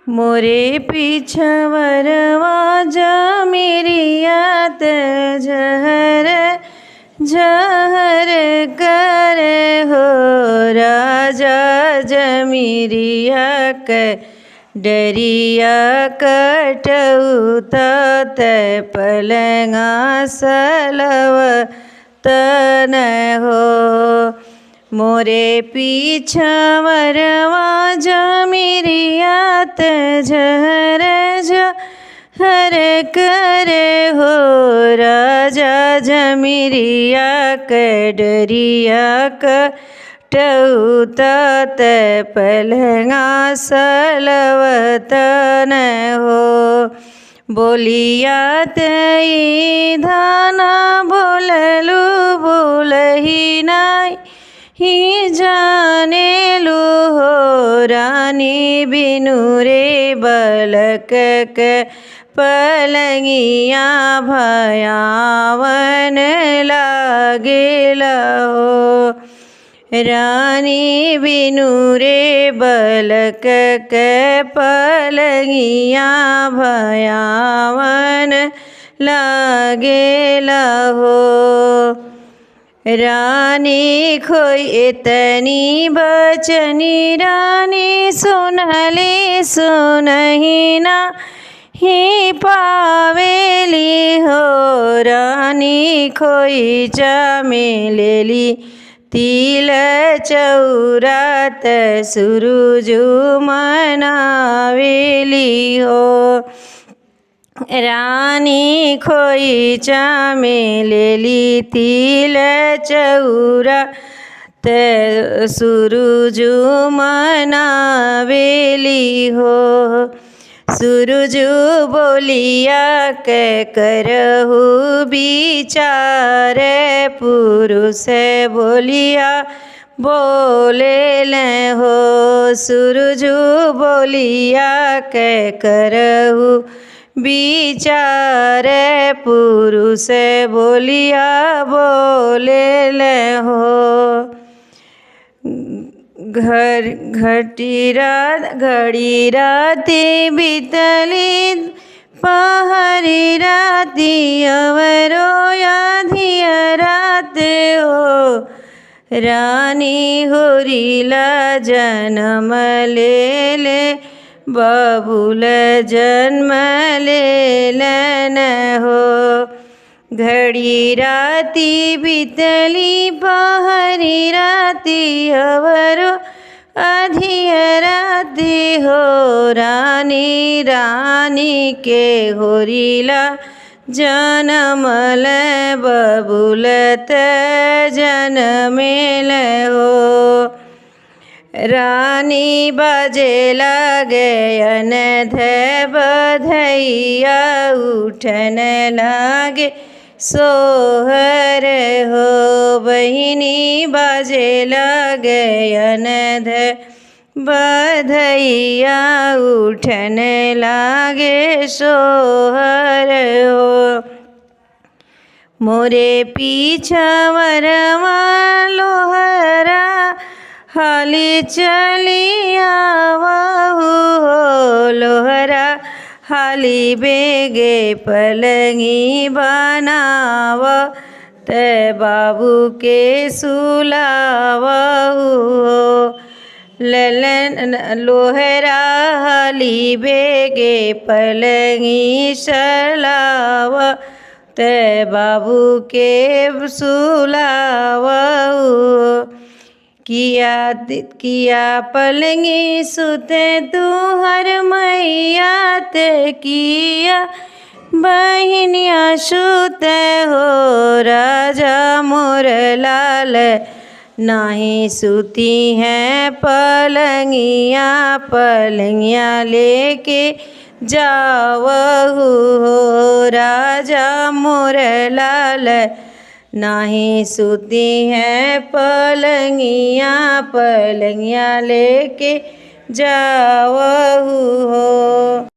मोरे पिछवरवा जमीरियात जहर जहर करे हो राजा जमीरिया के डरिया कटऊ तय पलंगा सलव तन हो। मोरे पिछवरवा जमीरियात झहर झहर करे हो राजा जमीरिया के डरिया कटऊ तय पलंगा सलवतन हो। बोलिया तई धाना बोललू बोलही नाई ही जाने लू हो रानी बिनु रे बलक के पलंगिया भयावन लागेला हो। रानी बिनु रे बलक के पलंगिया भयावन लागेला हो। रानी खोई इतनी बचनी रानी सुनले सुनही ना ही पावेली हो। रानी खोई चमेली तिल चौरात सुरुजु मनावेली हो। रानी खोई चमेली तिल चौरा सुरुजु मनावेली हो। सुरुजु बोलिया के करहु विचार पुरुष बोलिया बोले ले हो। सुरुजु बोलिया के करहु विचार पुरुष बोलिया बोले ले हो। घड़ी राती बीतली पहरी राती अवरो आधिया रात हो। रानी होरीला जन्म ले बबुल जन्म लेलन हो। घड़ी राती बीतली पहरी राती अवरो अधिया राती हो। रानी रानी के होरीला जनमल बबुलत जनमेल हो। रानी बाजे लागे ध बधैया उठन लागे सोहर हो। बहिनी बाजे लागे ध बधैया उठन लागे सोहर हो। मोरे पिछवरवा लोहरा हाली चलिया हो। लोहरा हाली बेगे पलंगी बनाव ते बाबू के सुलाव हो। ललन लोहरा हाली बेगे पलंगी सलाव ते बाबू के सुलाव हो। किया पलंगी सुते तू हर मैया ते किया बहनिया सुते हो। राजा मोर लाल नहीं सुती हैं पलंगिया पलंगिया लेके जावहु हो। राजा मोर लाल नहीं सुती हैं पलंगिया पलंगिया लेके जावहु हो।